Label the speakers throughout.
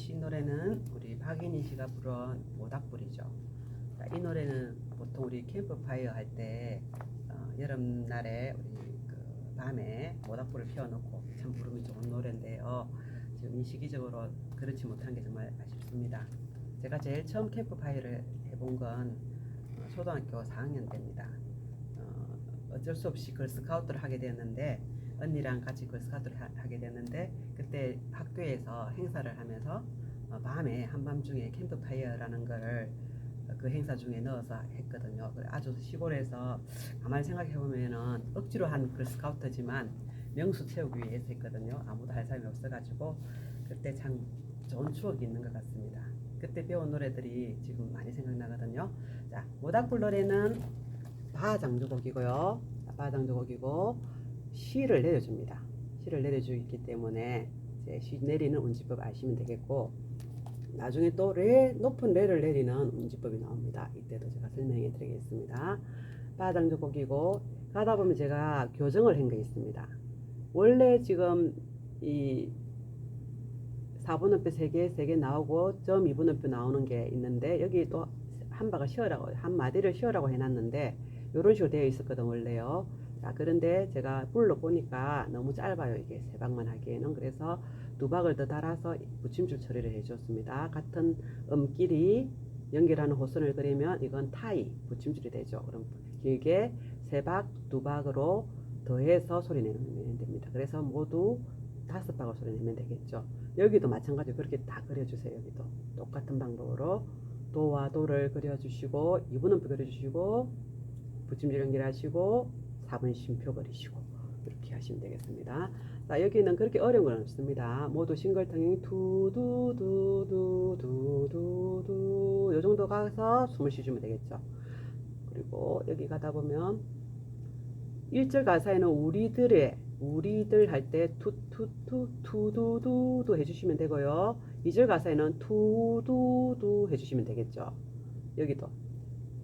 Speaker 1: 이 노래는 우리 박인희 씨가 부른 모닥불이죠. 이 노래는 보통 우리 캠프파이어 할 때 여름날에 우리 그 밤에 모닥불을 피워놓고 참 부르기 좋은 노래인데요. 지금 이 시기적으로 그렇지 못한 게 정말 아쉽습니다. 제가 제일 처음 캠프파이어를 해본 건 초등학교 4학년 때입니다. 어쩔 수 없이 걸스카우트를 하게 되었는데 언니랑 같이 걸스카우트를 하게 됐는데 그때 학교에서 행사를 하면서 밤에 한밤중에 캠프파이어라는 거를 그 행사 중에 넣어서 했거든요. 아주 시골에서 가만히 생각해 보면은 억지로 한 걸스카우트지만 명수 채우기 위해서 했거든요. 아무도 할 사람이 없어가지고 그때 참 좋은 추억이 있는 것 같습니다. 그때 배운 노래들이 지금 많이 생각나거든요. 자, 모닥불 노래는 바장조곡이고요. 바장조곡이고 시를 내려줍니다. 시를 내려주기 때문에 이제 시 내리는 운지법 아시면 되겠고, 나중에 또 높은 레를 내리는 운지법이 나옵니다. 이때도 제가 설명해 드리겠습니다. 바장조곡이고 가다 보면 제가 교정을 한 게 있습니다. 원래 지금 이 4분음표 3개 나오고 점 2분음표 나오는 게 있는데 여기 또 한 바가 쉬어라고 한 마디를 쉬어라고 해놨는데 이런 식으로 되어 있었거든 원래요. 자, 그런데 제가 불러 보니까 너무 짧아요. 이게 세 박만 하기에는. 그래서 두 박을 더 달아서 붙임줄 처리를 해줬습니다. 같은 음끼리 연결하는 호선을 그리면 이건 타이 붙임줄이 되죠. 그럼 길게 세 박, 두 박으로 더해서 소리 내면 됩니다. 그래서 모두 5박을 소리 내면 되겠죠. 여기도 마찬가지로 그렇게 다 그려주세요. 여기도 똑같은 방법으로 도와 도를 그려주시고 2분음표 그려주시고 붙임줄 연결하시고 4분 쉼표 그리시고 이렇게 하시면 되겠습니다. 자, 여기는 그렇게 어려운 건 없습니다. 모두 싱글텅잉 두두두두두두두 요 정도 가서 숨을 쉬시면 되겠죠. 그리고 여기 가다 보면 1절 가사에는 우리들 할 때 투두두두 해주시면 되고요. 2절 가사에는 투두두 해주시면 되겠죠. 여기도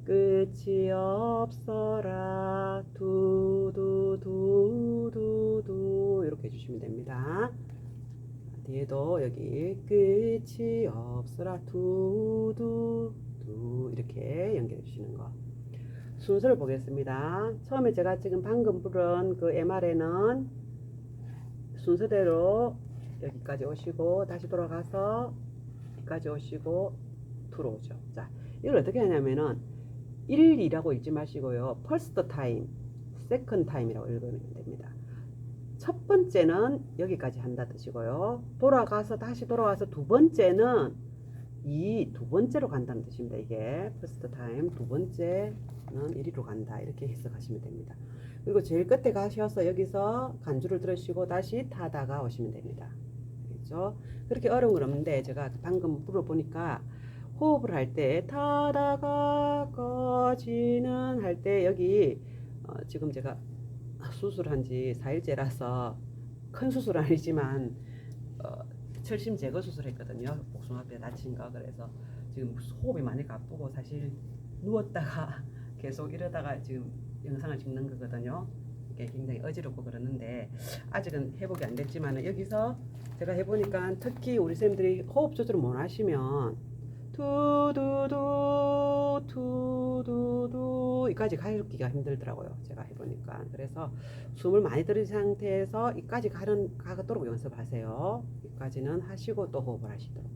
Speaker 1: 끝이 없어라 두두두두두 이렇게 해주시면 됩니다. 뒤에도 여기 끝이 없어라 두두두 이렇게 연결해 주시는 거. 순서를 보겠습니다. 처음에 제가 지금 방금 부른 그 MR에는 순서대로 여기까지 오시고 다시 돌아가서 여기까지 오시고 들어오죠. 자, 이걸 어떻게 하냐면은 1, 2라고 읽지 마시고요. first time, second time이라고 읽으면 됩니다. 첫 번째는 여기까지 한다 뜻이고요. 다시 돌아와서 두 번째는 두 번째로 간다는 뜻입니다. 이게 first time, 두 번째는 이리로 간다. 이렇게 해석하시면 됩니다. 그리고 제일 끝에 가셔서 여기서 간주를 들으시고 다시 타다가 오시면 됩니다. 알겠죠? 그렇게 어려운 건 없는데 제가 방금 불어보니까 호흡을 할 때 타다가 꺼지는 할 때 여기 지금 제가 수술한 지 4일째라서 큰 수술은 아니지만 철심 제거 수술했거든요. 복숭아뼈 다친 거. 그래서 지금 호흡이 많이 가쁘고 사실 누웠다가 계속 이러다가 지금 영상을 찍는 거거든요. 이게 굉장히 어지럽고 그러는데 아직은 회복이 안 됐지만 여기서 제가 해보니까 특히 우리 쌤들이 호흡 조절을 못 하시면 투두두 투두두 이까지 가기가 힘들더라고요. 제가 해보니까. 그래서 숨을 많이 들인 상태에서 이까지 가도록 연습하세요. 이까지는 하시고 또 호흡을 하시도록.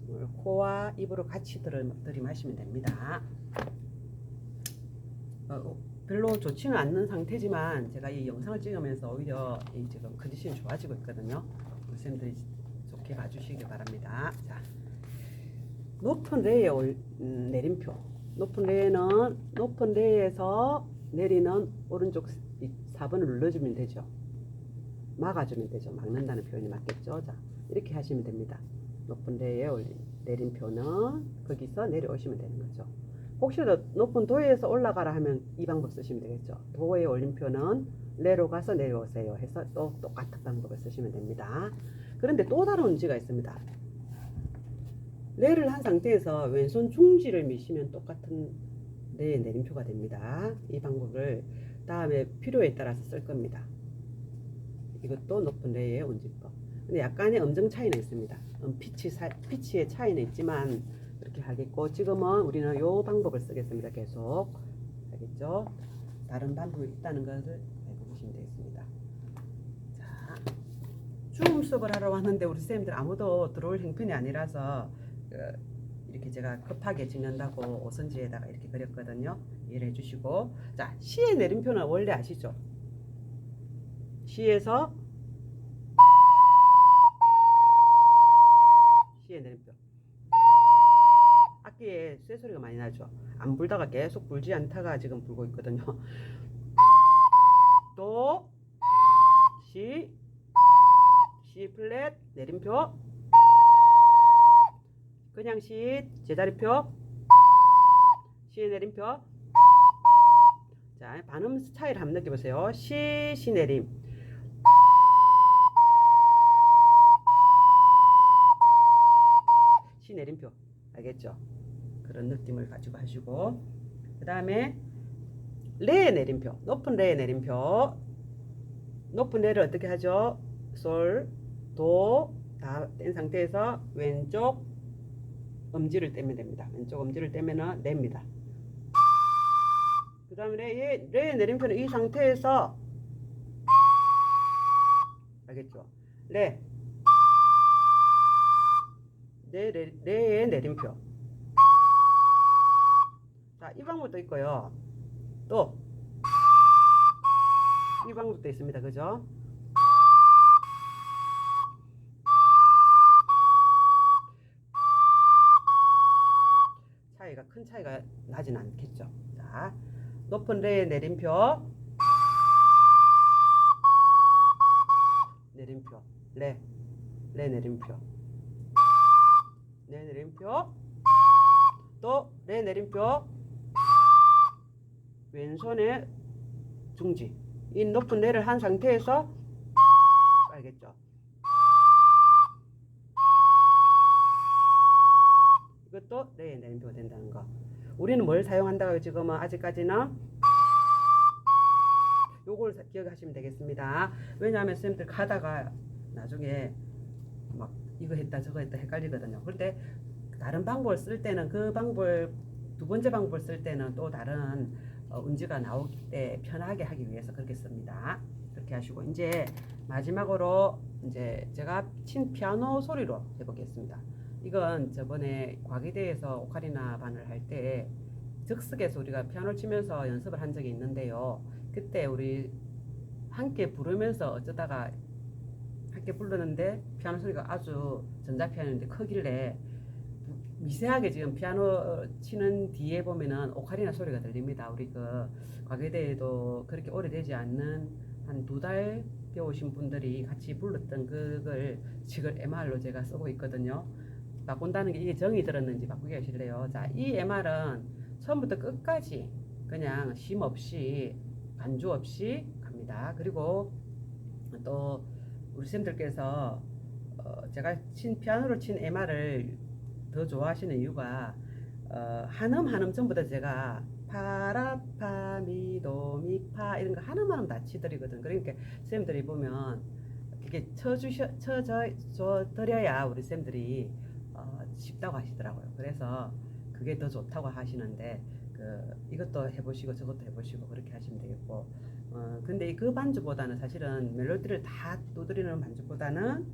Speaker 1: 숨을 코와 입으로 같이 들이마시면 됩니다. 별로 좋지는 않는 상태지만 제가 이 영상을 찍으면서 오히려 지금 컨디션이 좋아지고 있거든요. 선생님들이 좋게 봐주시기 바랍니다. 자, 높은 레의 내림표. 높은 레에서 내리는 오른쪽 4번을 눌러주면 되죠. 막아주면 되죠. 막는다는 표현이 맞겠죠. 자, 이렇게 하시면 됩니다. 높은 레의 내림표는 거기서 내려오시면 되는 거죠. 혹시라도 높은 도에서 올라가라 하면 이 방법 쓰시면 되겠죠. 도의 올림표는 레로 가서 내려오세요 해서 또 똑같은 방법을 쓰시면 됩니다. 그런데 또 다른 문제가 있습니다. 레를 한 상태에서 왼손 중지를 미시면 똑같은 레의 내림표가 됩니다. 이 방법을 다음에 필요에 따라서 쓸 겁니다. 이것도 높은 레의 운지법. 근데 약간의 음정 차이는 있습니다. 피치의 차이는 있지만 그렇게 하겠고, 지금은 우리는 요 방법을 쓰겠습니다. 계속. 알겠죠? 다른 방법이 있다는 것을 알고 계시면 되겠습니다. 자, 줌 수업을 하러 왔는데 우리 선생님들 아무도 들어올 형편이 아니라서 이렇게 제가 급하게 찍는다고 오선지에다가 이렇게 그렸거든요. 이해를 해주시고, 자, 시의 내림표는 원래 아시죠? 시에서 시의 내림표, 악기에 쇠소리가 많이 나죠. 안 불다가 계속 불지 않다가 지금 불고 있거든요. 또 C 플랫 내림표, 그냥 C 제자리표, C의 내림표. 자, 반음 차이를 한번 느껴보세요. C 내림, C 내림표. 알겠죠? 그런 느낌을 가지고 하시고, 그 다음에 레의 내림표, 높은 레의 내림표. 높은 레를 어떻게 하죠? 솔, 도 다 뗀 상태에서 왼쪽 엄지를 떼면 됩니다. 왼쪽 엄지를 떼면은 레입니다. 그 다음에 레의 내림표는 이 상태에서, 알겠죠? 레의 내림표. 자, 이 방법도 있고요. 또 이 방법도 있습니다. 그죠? 큰 차이가 나진 않겠죠. 자, 높은 레의 내림표, 내림표, 레 내림표, 레 내림표, 또 레 내림표, 왼손의 중지. 이 높은 레를 한 상태에서, 알겠죠? 이것도 레의 내림표가 된다는 거. 우리는 뭘 사용한다고요? 지금은 아직까지는 요걸 기억하시면 되겠습니다. 왜냐하면 선생님들 가다가 나중에 막 이거 했다 저거 했다 헷갈리거든요. 그런데 다른 방법을 쓸 때는 그 방법, 두 번째 방법을 쓸 때는 또 다른 운지가 나올 때 편하게 하기 위해서 그렇게 씁니다. 그렇게 하시고, 이제 마지막으로 이제 제가 친 피아노 소리로 해보겠습니다. 이건 저번에 과기대에서 오카리나 반을 할 때 즉석에서 우리가 피아노 치면서 연습을 한 적이 있는데요. 그때 우리 함께 부르면서 어쩌다가 함께 부르는데 피아노 소리가 아주 전자피아노인데 크길래 미세하게 지금 피아노 치는 뒤에 보면은 오카리나 소리가 들립니다. 우리 그 과거대에도 그렇게 오래되지 않는 한 2달 배우신 분들이 같이 불렀던 그걸 지금 MR로 제가 쓰고 있거든요. 바꾼다는 게 이게 정이 들었는지 바꾸게 하실래요? 자, 이 MR은 처음부터 끝까지 그냥 쉼 없이 반주 없이 갑니다. 그리고 또 우리 쌤들께서 제가 피아노로 친 MR을 더 좋아하시는 이유가 한음 한음 전부 다 제가 파라파 미도미파 이런 거 한음 한음 다 치드리거든. 그러니까 쌤들이 보면 이게 쳐드려야 우리 쌤들이 쉽다고 하시더라고요. 그래서 그게 더 좋다고 하시는데 이것도 해보시고 저것도 해보시고 그렇게 하시면 되겠고, 근데 그 반주보다는 사실은 멜로디를 다 두드리는 반주보다는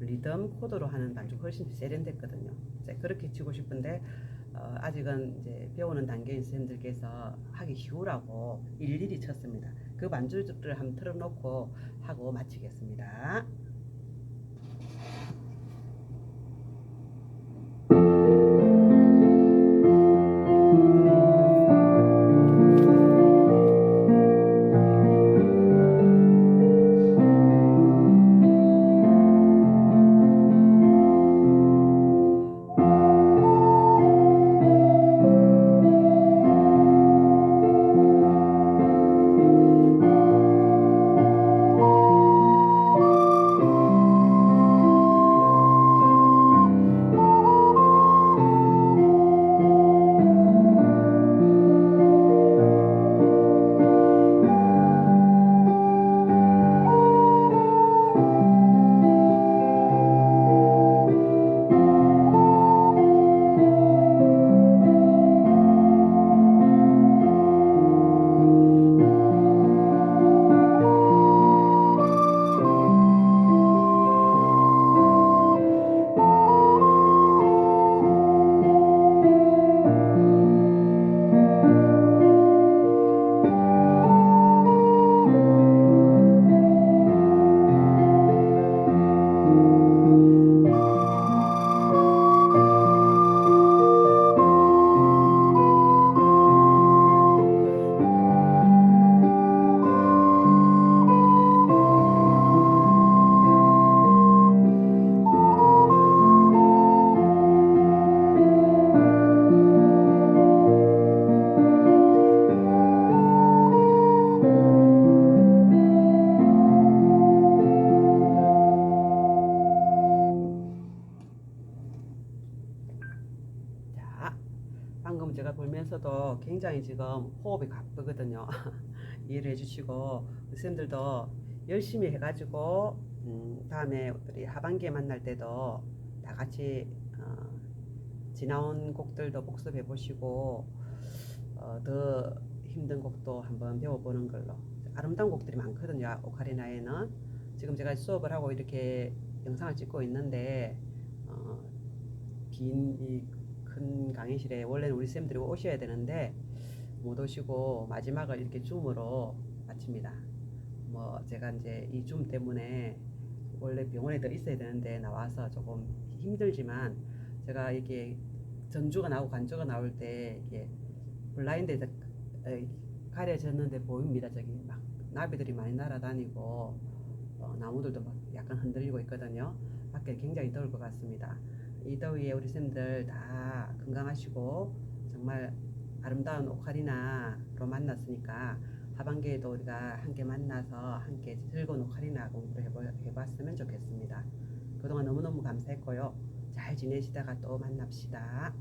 Speaker 1: 리듬 코드로 하는 반주가 훨씬 세련됐거든요. 그렇게 치고 싶은데 아직은 이제 배우는 단계인 선생님들께서 하기 쉬우라고 일일이 쳤습니다. 그 반주를 한번 틀어놓고 하고 마치겠습니다. 하면서도 굉장히 지금 호흡이 가쁘거든요. 이해를 해주시고 선생님들도 열심히 해가지고 다음에 우리 하반기에 만날 때도 다 같이 지나온 곡들도 복습해 보시고 더 힘든 곡도 한번 배워보는 걸로. 아름다운 곡들이 많거든요. 오카리나에는 지금 제가 수업을 하고 이렇게 영상을 찍고 있는데 빈 이 큰 강의실에 원래는 우리 쌤들이 오셔야 되는데 못 오시고 마지막을 이렇게 줌으로 마칩니다. 뭐 제가 이제 이 줌 때문에 원래 병원에 더 있어야 되는데 나와서 조금 힘들지만 제가 이게 전주가 나오고 간주가 나올 때 이게 블라인드에서 가려졌는데 보입니다. 저기 막 나비들이 많이 날아다니고 나무들도 막 약간 흔들리고 있거든요. 밖에 굉장히 더울 것 같습니다. 이 더위에 우리 쌤들 다 건강하시고 정말 아름다운 오카리나로 만났으니까 하반기에도 우리가 함께 만나서 함께 즐거운 오카리나 공부를 해봤으면 좋겠습니다. 그동안 너무너무 감사했고요. 잘 지내시다가 또 만납시다.